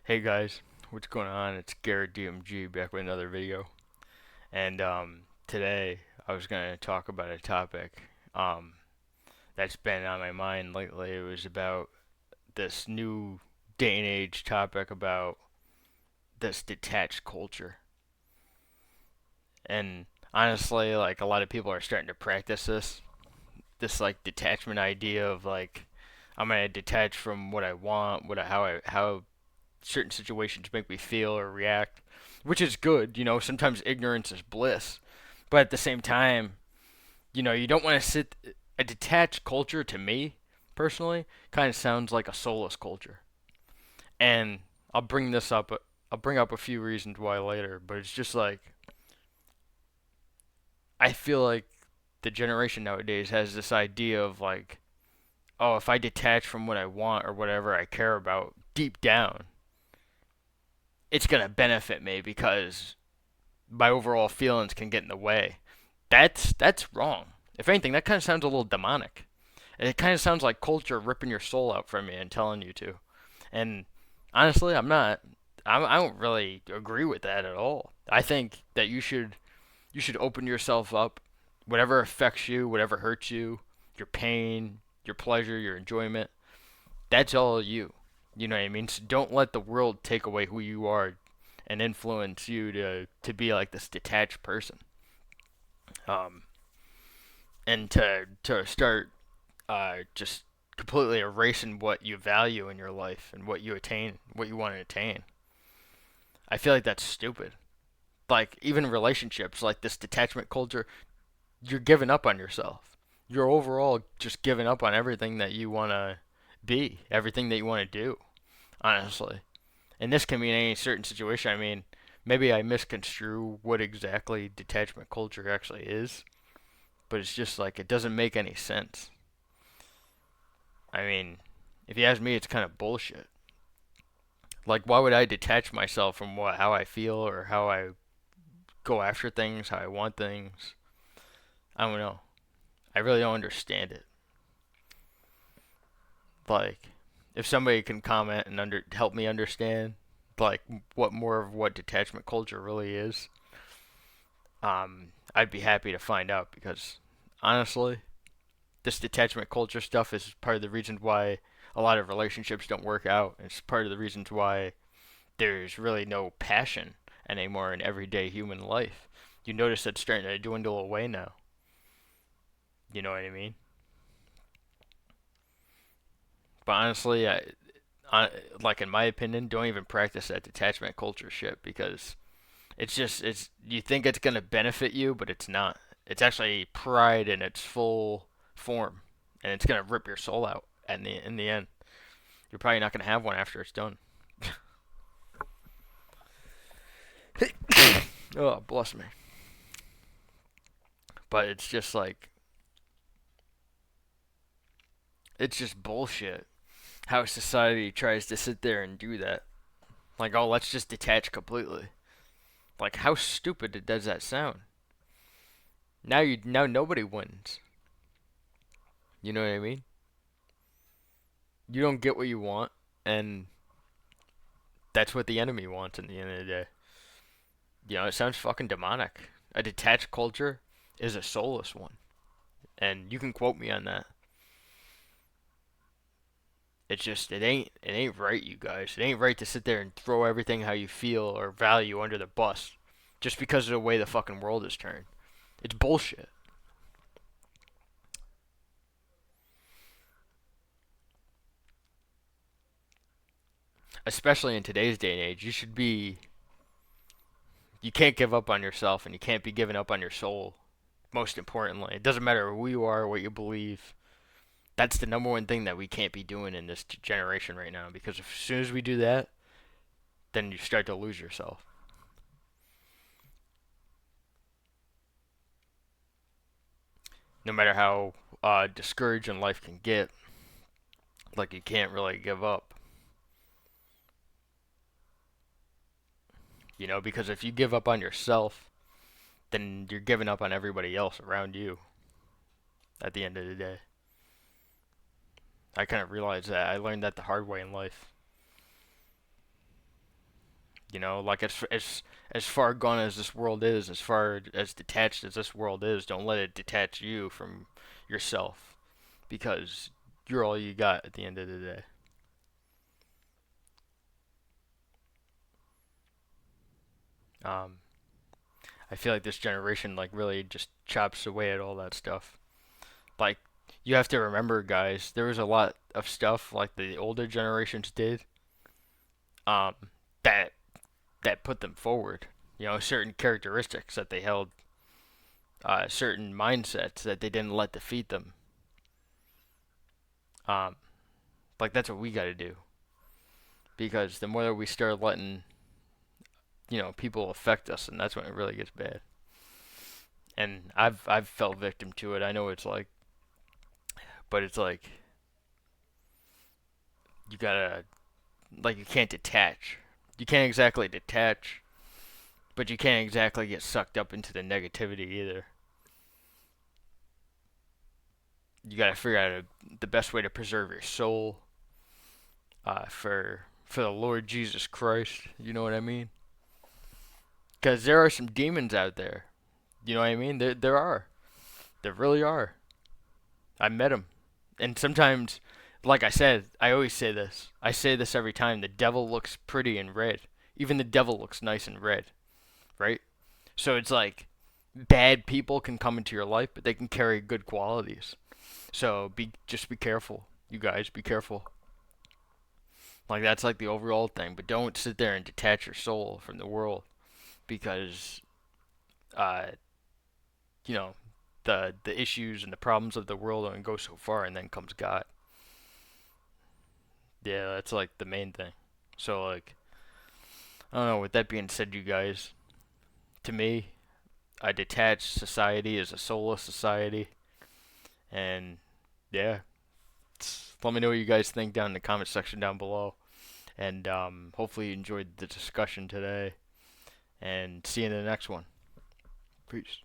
Hey guys, what's going on? It's Garrett DMG back with another video. And today I was going to talk about a topic um, that's been on my mind lately. It was about this new day and age topic about this detached culture. And honestly, like a lot of people are starting to practice this like detachment idea of like I'm gonna detach from what I want, how certain situations make me feel or react, which is good. Sometimes ignorance is bliss, but at the same time, you don't want to sit. A detached culture, to me personally, kind of sounds like a soulless culture, and I'll bring this up. I'll bring up a few reasons why later, but it's just like I feel like the generation nowadays has this idea of like, oh, if I detach from what I want or whatever I care about deep down, it's gonna benefit me because my overall feelings can get in the way. That's wrong. If anything, that kind of sounds a little demonic. It kind of sounds like culture ripping your soul out from you and telling you to. And honestly, I'm not. I don't really agree with that at all. I think that you should open yourself up. Whatever affects you, whatever hurts you, your pain, your pleasure, your enjoyment, that's all you. You know what I mean? So don't let the world take away who you are and influence you to be like this detached person. Um, and to start just completely erasing what you value in your life and what you want to attain. I feel like that's stupid. Like even relationships, like this detachment culture, you're giving up on yourself. You're overall just giving up on everything that you want to be, everything that you want to do, honestly. And this can mean any certain situation. I mean, maybe I misconstrue what exactly detachment culture actually is, but it's just like it doesn't make any sense. I mean, if you ask me, it's kind of bullshit. Like, why would I detach myself from how I feel or how I go after things, how I want things? I don't know. I really don't understand it. Like, if somebody can comment and help me understand, like, what detachment culture really is, I'd be happy to find out because honestly, this detachment culture stuff is part of the reasons why a lot of relationships don't work out. It's part of the reasons why there's really no passion anymore in everyday human life. You notice that's starting to dwindle away now. You know what I mean? But honestly, I like in my opinion, don't even practice that detachment culture shit because it's you think it's gonna benefit you, but it's not. It's actually pride in its full form, and it's gonna rip your soul out in the end. You're probably not gonna have one after it's done. Oh, bless me. But it's just like it's just bullshit how society tries to sit there and do that. Like, oh, let's just detach completely. Like, how stupid does that sound? Now nobody wins. You know what I mean? You don't get what you want, and that's what the enemy wants in the end of the day. It sounds fucking demonic. A detached culture is a soulless one, and you can quote me on that. It's just it ain't right, you guys. It ain't right to sit there and throw everything how you feel or value under the bus just because of the way the fucking world is turned. It's bullshit. Especially in today's day and age, you can't give up on yourself and you can't be giving up on your soul. Most importantly, it doesn't matter who you are, what you believe. That's the number one thing that we can't be doing in this generation right now because as soon as we do that, then you start to lose yourself. No matter how discouraging life can get, like you can't really give up. Because if you give up on yourself, then you're giving up on everybody else around you at the end of the day. I kind of realized that. I learned that the hard way in life. Like as far gone as this world is, as far as detached as this world is, don't let it detach you from yourself because you're all you got at the end of the day. Um, I feel like this generation like really just chops away at all that stuff. Like you have to remember, guys, there was a lot of stuff like the older generations did um, that put them forward. Certain characteristics that they held, certain mindsets that they didn't let defeat them. Um, like that's what we got to do because the more that we start letting people affect us, and that's when it really gets bad. And I've fell victim to it. I know it's like, but it's like you gotta you can't detach. You can't exactly detach, but you can't exactly get sucked up into the negativity either. You gotta figure out the best way to preserve your soul for the Lord Jesus Christ. You know what I mean? Because there are some demons out there. You know what I mean? There are. There really are. I met them, and sometimes, like I said, I always say this. I say this every time. The devil looks pretty in red. Even the devil looks nice in red, right? So it's like bad people can come into your life, but they can carry good qualities. So be careful, you guys. Be careful. Like that's like the overall thing. But don't sit there and detach your soul from the world because uh, you know the issues and the problems of the world only go so far, and then comes God. Yeah, that's like the main thing. So like I don't know. With that being said, you guys, to me, a detached society is a soulless society, and yeah, let me know what you guys think down in the comment section down below. And hopefully you enjoyed the discussion today. And see you in the next one. Peace.